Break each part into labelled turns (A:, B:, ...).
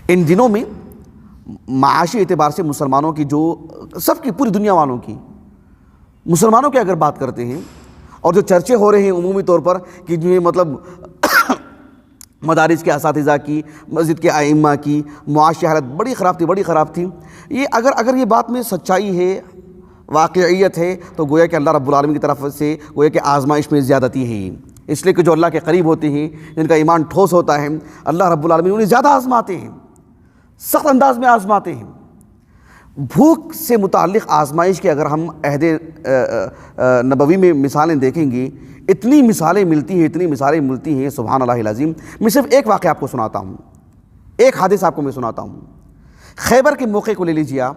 A: ان دنوں میں معاشی اعتبار سے مسلمانوں کی جو سب کی پوری دنیا والوں کی مسلمانوں کی اگر بات کرتے ہیں اور جو چرچے ہو رہے ہیں عمومی طور پر کہ جو مطلب مدارس کے اساتذہ کی، مسجد کے ائمہ کی معاشی حالت بڑی خراب تھی، یہ اگر یہ بات میں سچائی ہے، واقعیت ہے، تو گویا کہ اللہ رب العالمین کی طرف سے گویا کہ آزمائش میں زیادتی ہے، اس لیے کہ جو اللہ کے قریب ہوتے ہیں، جن کا ایمان ٹھوس ہوتا ہے، اللہ رب العالمین انہیں زیادہ آزماتے ہیں، سخت انداز میں آزماتے ہیں۔ بھوک سے متعلق آزمائش کے اگر ہم عہد نبوی میں مثالیں دیکھیں گے، اتنی مثالیں ملتی ہیں سبحان اللہ العظیم۔ میں صرف ایک واقعہ آپ کو سناتا ہوں، ایک حادثہ آپ کو میں سناتا ہوں۔ خیبر کے موقع کو لے لیجیے آپ،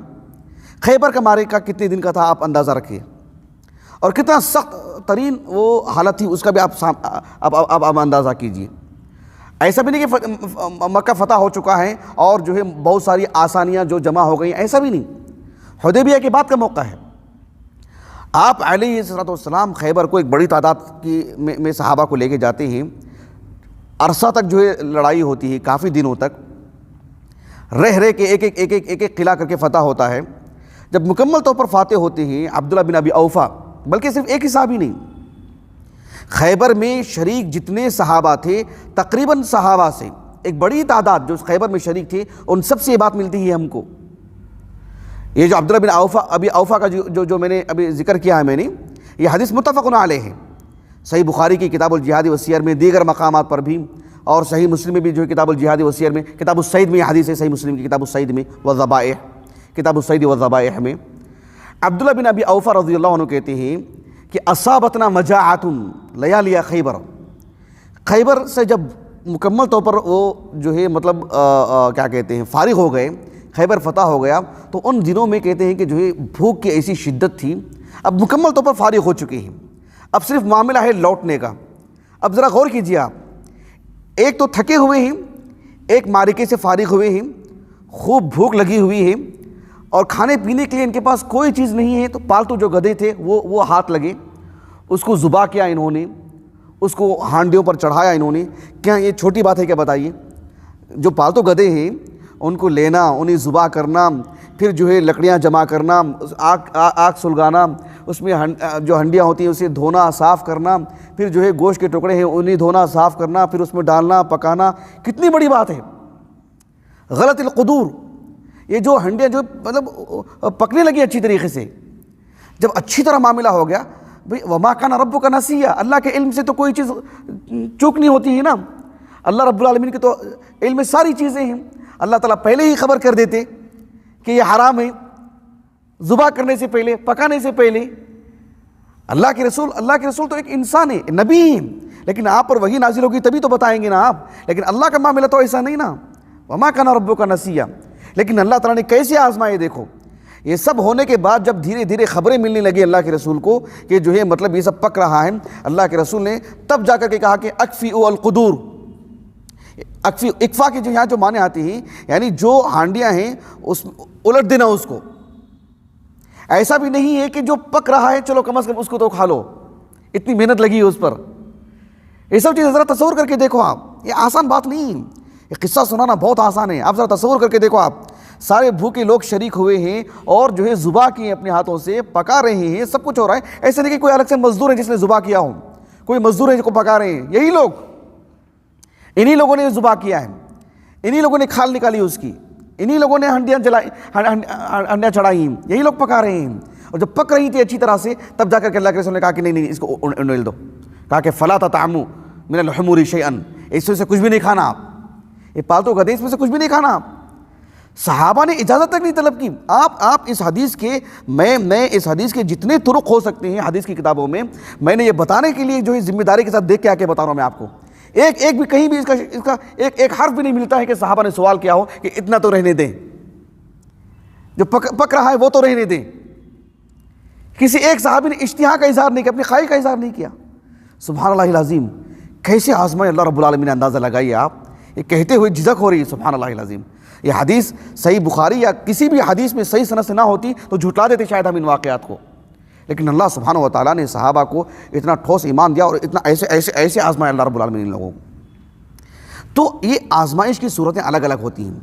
A: خیبر کا معرکہ کتنے دن کا تھا آپ اندازہ رکھیے، اور کتنا سخت ترین وہ حالت تھی اس کا بھی آپ اندازہ کیجیے۔ ایسا بھی نہیں کہ مکہ فتح ہو چکا ہے اور جو ہے بہت ساری آسانیاں جو جمع ہو گئی، ایسا بھی نہیں، حدیبیہ کے بعد کا موقع ہے۔ آپ علیہ الصلوۃ والسلام خیبر کو ایک بڑی تعداد میں صحابہ کو لے کے جاتے ہیں، عرصہ تک جو ہے لڑائی ہوتی ہے، کافی دنوں تک رہ کے ایک قلعہ کر کے فتح ہوتا ہے۔ جب مکمل طور پر فاتح ہوتے ہیں عبداللہ بن ابی اوفا، بلکہ صرف ایک ہی صحابی نہیں، خیبر میں شریک جتنے صحابہ تھے تقریباً صحابہ سے ایک بڑی تعداد جو خیبر میں شریک تھے، ان سب سے یہ بات ملتی ہے ہم کو۔ یہ جو عبداللہ بن ابی اوفا کا جو میں نے ابھی ذکر کیا ہے، میں نے یہ حدیث متفق علیہ ہے، صحیح بخاری کی کتاب الجہاد والسیر میں، دیگر مقامات پر بھی، اور صحیح مسلم میں بھی جو ہے کتاب الجہاد والسیر میں، کتاب الصید میں یہ حدیث ہے، صحیح مسلم کی کتاب الصید میں والذبائح، کتاب الصید والذبائح میں عبداللہ بن ابی اوفا رضی اللہ عنہ کہتے ہیں کہ اصابتنا مجاعۃ لیالی خیبر، خیبر سے جب مکمل طور پر وہ جو ہے مطلب کیا کہتے ہیں فارغ ہو گئے، خیبر فتح ہو گیا، تو ان دنوں میں کہتے ہیں کہ جو ہے بھوک کی ایسی شدت تھی، اب مکمل طور پر فارغ ہو چکے ہیں، اب صرف معاملہ ہے لوٹنے کا۔ اب ذرا غور کیجیے آپ، ایک تو تھکے ہوئے ہیں، ایک معرکے سے فارغ ہوئے ہیں، خوب بھوک لگی ہوئی ہے، اور کھانے پینے کے لیے ان کے پاس کوئی چیز نہیں ہے، تو پالتو جو گدھے تھے وہ ہاتھ لگے، اس کو ذبح کیا انہوں نے، اس کو ہانڈیوں پر چڑھایا انہوں نے۔ کیا یہ چھوٹی بات ہے کیا بتائیے؟ جو پالتو گدھے ہیں ان کو لینا، انہیں ذبح کرنا، پھر جو ہے لکڑیاں جمع کرنا، آگ سلگانا، اس میں جو ہنڈیاں ہوتی ہیں اسے دھونا صاف کرنا، پھر جو ہے گوشت کے ٹکڑے ہیں انہیں دھونا صاف کرنا، پھر اس میں ڈالنا پکانا، کتنی بڑی بات ہے۔ غلط القدور، یہ جو ہنڈیاں جو مطلب پکنے لگی اچھی طریقے سے، جب اچھی طرح معاملہ ہو گیا، بھئی وما کان ربک نسیا، اللہ کے علم سے تو کوئی چیز چوک نہیں ہوتی ہے نا، اللہ رب العالمین کے تو علم میں ساری چیزیں ہیں، اللہ تعالیٰ پہلے ہی خبر کر دیتے کہ یہ حرام ہے، ذبح کرنے سے پہلے، پکانے سے پہلے۔ اللہ کے رسول تو ایک انسان ہے، نبی ہیں، لیکن آپ پر وحی نازل ہوگی تبھی تو بتائیں گے نا آپ، لیکن اللہ کا معاملہ تو ایسا نہیں نا، وما کان ربک نسیا۔ لیکن اللہ تعالیٰ نے کیسے آزمائے دیکھو، یہ سب ہونے کے بعد جب دھیرے دھیرے خبریں ملنے لگی اللہ کے رسول کو کہ جو ہے مطلب یہ سب پک رہا ہے، اللہ کے رسول نے تب جا کر کے کہا کہ اکفئوا القدور، اکفا کی جو یہاں جو معنی آتی ہیں یعنی جو ہانڈیاں ہیں اس الٹ دینا اس کو، ایسا بھی نہیں ہے کہ جو پک رہا ہے چلو کم از کم اس کو تو کھا لو، اتنی محنت لگی ہے اس پر۔ یہ سب چیزیں ذرا تصور کر کے دیکھو آپ، یہ آسان بات نہیں ہے، یہ قصہ سنانا بہت آسان ہے، آپ ذرا تصور کر کے دیکھو آپ، سارے بھوکے لوگ شریک ہوئے ہیں اور جو ہے ذبح کیے اپنے ہاتھوں سے، پکا رہے ہیں، سب کچھ ہو رہا ہے، ایسے نہیں کہ کوئی الگ سے مزدور ہے جس نے ذبح کیا ہو، کوئی مزدور ہے جس کو پکا رہے ہیں، یہی لوگ، انہی لوگوں نے ذبح کیا ہے، انہی لوگوں نے کھال نکالی اس کی، انہی لوگوں نے ہنڈیاں چڑھائی ہیں، یہی لوگ پکا رہے ہیں، اور جب پک رہی تھی اچھی طرح سے تب جا کر کے اللہ کے رسول نے کہا کہ نہیں اس کو انڈیل دو، کہا کہ فلا تطعموا من الحمور شیئا، اس سے کچھ بھی نہیں کھانا آپ، یہ پالتو گدھے اس میں سے کچھ بھی نہیں کھانا آپ۔ صحابہ نے اجازت تک نہیں طلب کی۔ آپ اس حدیث کے میں اس حدیث کے جتنے طرق ہو سکتے ہیں حدیث کی کتابوں میں نے یہ بتانے کے لیے جو ہے ذمہ داری کے ساتھ دیکھ کے آ کے بتا رہا ہوں میں آپ کو، ایک بھی کہیں بھی اس کا ایک حرف بھی نہیں ملتا ہے کہ صحابہ نے سوال کیا ہو کہ اتنا تو رہنے دیں، جو پک رہا ہے وہ تو رہنے دیں۔ کسی ایک صحابی نے اشتہا کا اظہار نہیں کیا، اپنی خواہش کا اظہار نہیں کیا۔ سبحان اللہ العظیم، کیسے آزمائے اللہ رب العالمین نے، اندازہ لگائیے آپ، یہ کہتے ہوئے جھجک ہو رہی ہے، سبحان اللہ العظیم۔ یہ حدیث صحیح بخاری یا کسی بھی حدیث میں صحیح سند سے نہ ہوتی تو جھٹلا دیتے شاید ہم ان واقعات کو، لیکن اللہ سبحانہ و تعالیٰ نے صحابہ کو اتنا ٹھوس ایمان دیا اور اتنا ایسے آزمائے اللہ رب العالمین ان لوگوں کو۔ تو یہ آزمائش کی صورتیں الگ الگ ہوتی ہیں۔